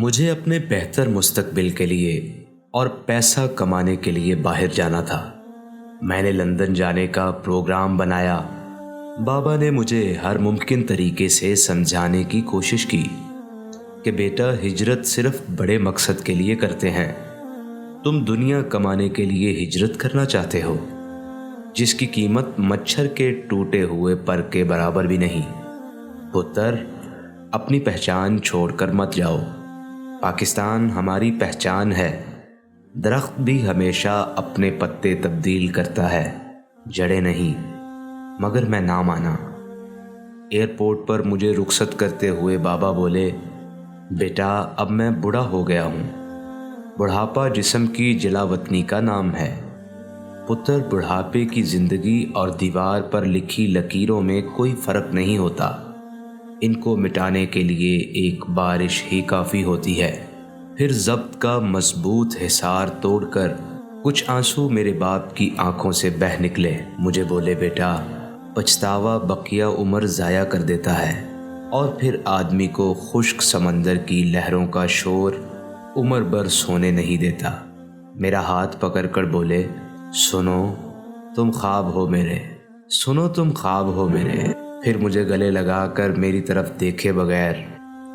مجھے اپنے بہتر مستقبل کے لیے اور پیسہ کمانے کے لیے باہر جانا تھا۔ میں نے لندن جانے کا پروگرام بنایا۔ بابا نے مجھے ہر ممکن طریقے سے سمجھانے کی کوشش کی کہ بیٹا، ہجرت صرف بڑے مقصد کے لیے کرتے ہیں۔ تم دنیا کمانے کے لیے ہجرت کرنا چاہتے ہو، جس کی قیمت مچھر کے ٹوٹے ہوئے پر کے برابر بھی نہیں۔ پتر، اپنی پہچان چھوڑ کر مت جاؤ۔ پاکستان ہماری پہچان ہے۔ درخت بھی ہمیشہ اپنے پتے تبدیل کرتا ہے، جڑیں نہیں۔ مگر میں نہ مانا۔ ایئرپورٹ پر مجھے رخصت کرتے ہوئے بابا بولے، بیٹا، اب میں بوڑھا ہو گیا ہوں۔ بڑھاپا جسم کی جلا وطنی کا نام ہے۔ پتر، بڑھاپے کی زندگی اور دیوار پر لکھی لکیروں میں کوئی فرق نہیں ہوتا۔ ان کو مٹانے کے لیے ایک بارش ہی کافی ہوتی ہے۔ پھر ضبط کا مضبوط حصار توڑ کر کچھ آنسو میرے باپ کی آنکھوں سے بہہ نکلے۔ مجھے بولے، بیٹا، پچھتاوا بقیہ عمر ضائع کر دیتا ہے، اور پھر آدمی کو خشک سمندر کی لہروں کا شور عمر بھر سونے نہیں دیتا۔ میرا ہاتھ پکڑ کر بولے، سنو تم خواب ہو میرے، سنو تم خواب ہو میرے۔ پھر مجھے گلے لگا کر میری طرف دیکھے بغیر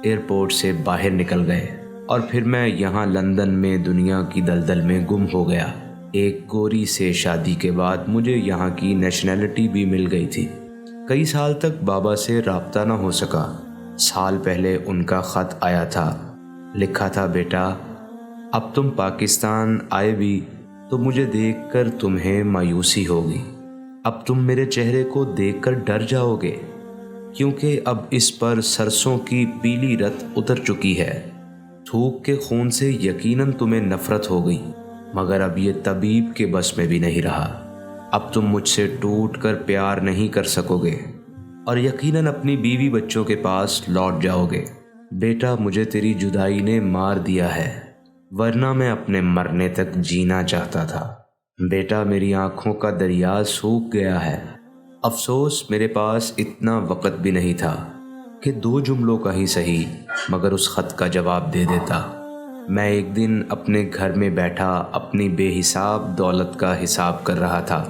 ایئرپورٹ سے باہر نکل گئے، اور پھر میں یہاں لندن میں دنیا کی دلدل میں گم ہو گیا۔ ایک گوری سے شادی کے بعد مجھے یہاں کی نیشنلٹی بھی مل گئی تھی۔ کئی سال تک بابا سے رابطہ نہ ہو سکا۔ سال پہلے ان کا خط آیا تھا۔ لکھا تھا، بیٹا، اب تم پاکستان آئے بھی تو مجھے دیکھ کر تمہیں مایوسی ہوگی۔ اب تم میرے چہرے کو دیکھ کر ڈر جاؤ گے، کیونکہ اب اس پر سرسوں کی پیلی رت اتر چکی ہے۔ تھوک کے خون سے یقیناً تمہیں نفرت ہو گئی، مگر اب یہ طبیب کے بس میں بھی نہیں رہا۔ اب تم مجھ سے ٹوٹ کر پیار نہیں کر سکو گے، اور یقیناً اپنی بیوی بچوں کے پاس لوٹ جاؤ گے۔ بیٹا، مجھے تیری جدائی نے مار دیا ہے، ورنہ میں اپنے مرنے تک جینا چاہتا تھا۔ بیٹا، میری آنکھوں کا دریا سوکھ گیا ہے۔ افسوس میرے پاس اتنا وقت بھی نہیں تھا کہ 2 جملوں کا ہی صحیح مگر اس خط کا جواب دے دیتا۔ میں ایک دن اپنے گھر میں بیٹھا اپنی بے حساب دولت کا حساب کر رہا تھا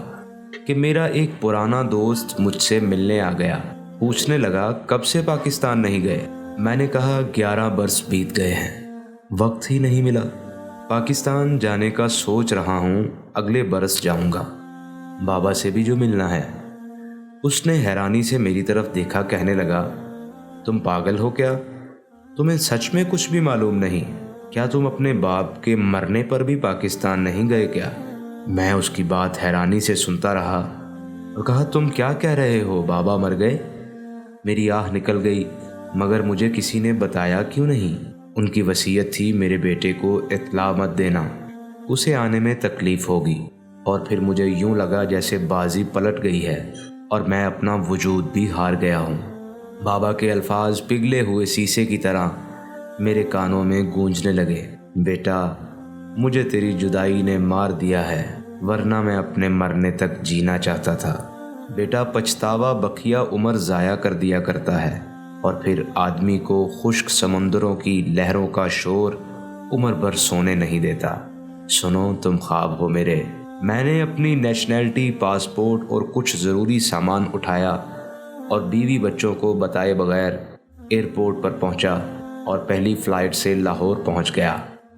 کہ میرا ایک پرانا دوست مجھ سے ملنے آ گیا۔ پوچھنے لگا، کب سے پاکستان نہیں گئے؟ میں نے کہا، 11 برس بیت گئے ہیں، وقت ہی نہیں ملا۔ پاکستان جانے کا سوچ رہا ہوں، اگلے برس جاؤں گا، بابا سے بھی جو ملنا ہے۔ اس نے حیرانی سے میری طرف دیکھا، کہنے لگا، تم پاگل ہو کیا؟ تمہیں سچ میں کچھ بھی معلوم نہیں؟ کیا تم اپنے باپ کے مرنے پر بھی پاکستان نہیں گئے کیا؟ میں اس کی بات حیرانی سے سنتا رہا اور کہا، تم کیا کہہ رہے ہو؟ بابا مر گئے؟ میری آہ نکل گئی، مگر مجھے کسی نے بتایا کیوں نہیں؟ ان کی وصیت تھی میرے بیٹے کو اطلاع مت دینا، اسے آنے میں تکلیف ہوگی۔ اور پھر مجھے یوں لگا جیسے بازی پلٹ گئی ہے اور میں اپنا وجود بھی ہار گیا ہوں۔ بابا کے الفاظ پگھلے ہوئے شیشے کی طرح میرے کانوں میں گونجنے لگے، بیٹا، مجھے تیری جدائی نے مار دیا ہے، ورنہ میں اپنے مرنے تک جینا چاہتا تھا۔ بیٹا، پچھتاوا بقیہ عمر ضائع کر دیا کرتا ہے، اور پھر آدمی کو خشک سمندروں کی لہروں کا شور عمر بھر سونے نہیں دیتا۔ سنو تم خواب ہو میرے۔ میں نے اپنی نیشنلٹی، پاسپورٹ اور کچھ ضروری سامان اٹھایا اور بیوی بچوں کو بتائے بغیر ایئرپورٹ پر پہنچا اور پہلی فلائٹ سے لاہور پہنچ گیا۔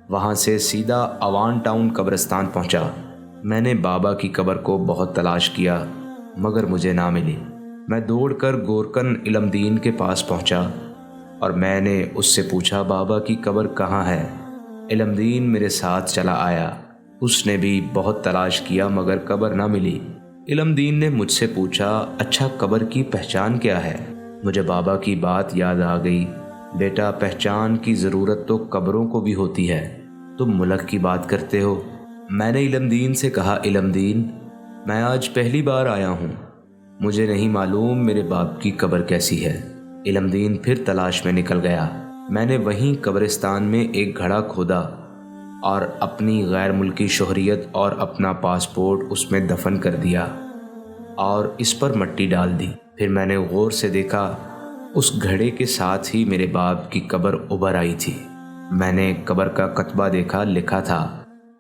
وہاں سے سیدھا اوان ٹاؤن قبرستان پہنچا۔ میں نے بابا کی قبر کو بہت تلاش کیا، مگر مجھے نہ ملی۔ میں دوڑ کر گورکن علم دین کے پاس پہنچا اور میں نے اس سے پوچھا، بابا کی قبر کہاں ہے؟ علم دین میرے ساتھ چلا آیا۔ اس نے بھی بہت تلاش کیا مگر قبر نہ ملی۔ علم دین نے مجھ سے پوچھا، اچھا قبر کی پہچان کیا ہے؟ مجھے بابا کی بات یاد آ گئی، بیٹا، پہچان کی ضرورت تو قبروں کو بھی ہوتی ہے، تم ملک کی بات کرتے ہو۔ میں نے علم دین سے کہا، علم دین، میں آج پہلی بار آیا ہوں، مجھے نہیں معلوم میرے باپ کی قبر کیسی ہے۔ علم دین پھر تلاش میں نکل گیا۔ میں نے وہیں قبرستان میں ایک گھڑا کھودا اور اپنی غیر ملکی شہریت اور اپنا پاسپورٹ اس میں دفن کر دیا اور اس پر مٹی ڈال دی۔ پھر میں نے غور سے دیکھا، اس گھڑے کے ساتھ ہی میرے باپ کی قبر ابھر آئی تھی۔ میں نے قبر کا کتبہ دیکھا، لکھا تھا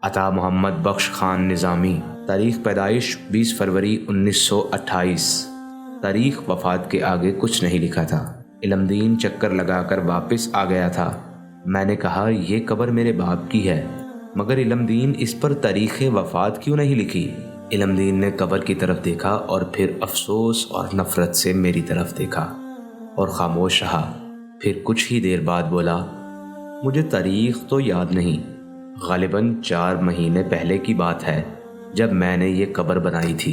عطا محمد بخش خان نظامی، تاریخ پیدائش 20 فروری 1928، تاریخ وفات کے آگے کچھ نہیں لکھا تھا۔ علم دین چکر لگا کر واپس آ گیا تھا۔ میں نے کہا یہ قبر میرے باپ کی ہے، مگر علم دین اس پر تاریخ وفات کیوں نہیں لکھی؟ علم دین نے قبر کی طرف دیکھا اور پھر افسوس اور نفرت سے میری طرف دیکھا اور خاموش رہا۔ پھر کچھ ہی دیر بعد بولا، مجھے تاریخ تو یاد نہیں، غالباً 4 مہینے پہلے کی بات ہے جب میں نے یہ قبر بنائی تھی،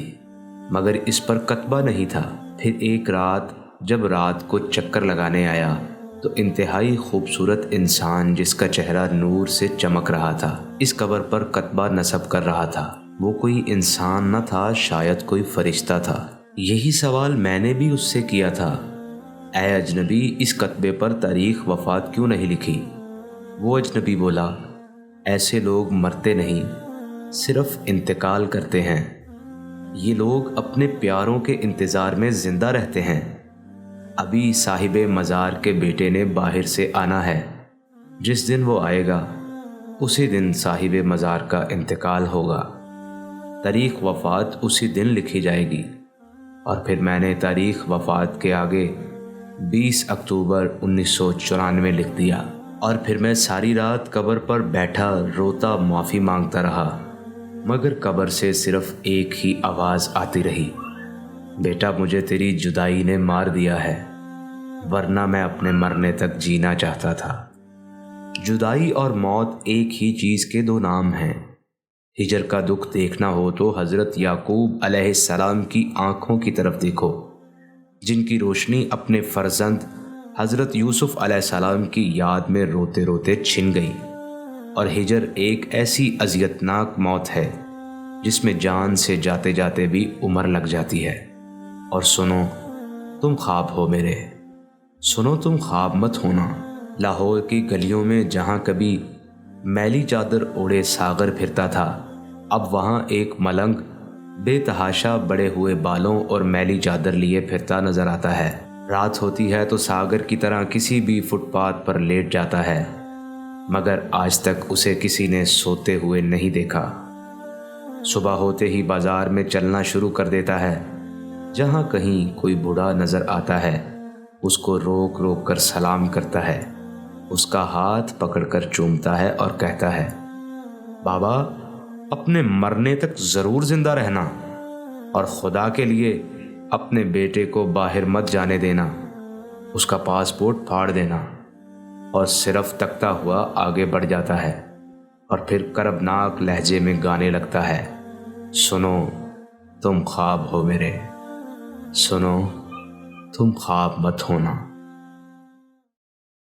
مگر اس پر کتبہ نہیں تھا۔ پھر ایک رات جب رات کو چکر لگانے آیا تو انتہائی خوبصورت انسان جس کا چہرہ نور سے چمک رہا تھا اس قبر پر کتبہ نصب کر رہا تھا۔ وہ کوئی انسان نہ تھا، شاید کوئی فرشتہ تھا۔ یہی سوال میں نے بھی اس سے کیا تھا، اے اجنبی، اس کتبے پر تاریخ وفات کیوں نہیں لکھی؟ وہ اجنبی بولا، ایسے لوگ مرتے نہیں، صرف انتقال کرتے ہیں۔ یہ لوگ اپنے پیاروں کے انتظار میں زندہ رہتے ہیں۔ ابھی صاحب مزار کے بیٹے نے باہر سے آنا ہے، جس دن وہ آئے گا اسی دن صاحب مزار کا انتقال ہوگا، تاریخ وفات اسی دن لکھی جائے گی۔ اور پھر میں نے تاریخ وفات کے آگے 20 اکتوبر 1994 لکھ دیا، اور پھر میں ساری رات قبر پر بیٹھا روتا معافی مانگتا رہا، مگر قبر سے صرف ایک ہی آواز آتی رہی، بیٹا مجھے تیری جدائی نے مار دیا ہے، ورنہ میں اپنے مرنے تک جینا چاہتا تھا۔ جدائی اور موت ایک ہی چیز کے 2 نام ہیں۔ ہجر کا دکھ دیکھنا ہو تو حضرت یعقوب علیہ السلام کی آنکھوں کی طرف دیکھو، جن کی روشنی اپنے فرزند حضرت یوسف علیہ السلام کی یاد میں روتے روتے چھن گئی۔ اور ہجر ایک ایسی اذیتناک موت ہے جس میں جان سے جاتے جاتے بھی عمر لگ جاتی ہے۔ اور سنو تم خواب ہو میرے، سنو تم خواب مت ہونا۔ لاہور کی گلیوں میں جہاں کبھی میلی چادر اوڑے ساغر پھرتا تھا، اب وہاں ایک ملنگ بے تحاشا بڑے ہوئے بالوں اور میلی چادر لیے پھرتا نظر آتا ہے۔ رات ہوتی ہے تو ساغر کی طرح کسی بھی فٹ پاتھ پر لیٹ جاتا ہے، مگر آج تک اسے کسی نے سوتے ہوئے نہیں دیکھا۔ صبح ہوتے ہی بازار میں چلنا شروع کر دیتا ہے۔ جہاں کہیں کوئی بوڑھا نظر آتا ہے اس کو روک روک کر سلام کرتا ہے، اس کا ہاتھ پکڑ کر چومتا ہے اور کہتا ہے، بابا اپنے مرنے تک ضرور زندہ رہنا، اور خدا کے لیے اپنے بیٹے کو باہر مت جانے دینا، اس کا پاسپورٹ پھاڑ دینا۔ اور صرف تکتا ہوا آگے بڑھ جاتا ہے اور پھر کربناک لہجے میں گانے لگتا ہے، سنو تم خواب ہو میرے، سنو تم خواب مت ہونا۔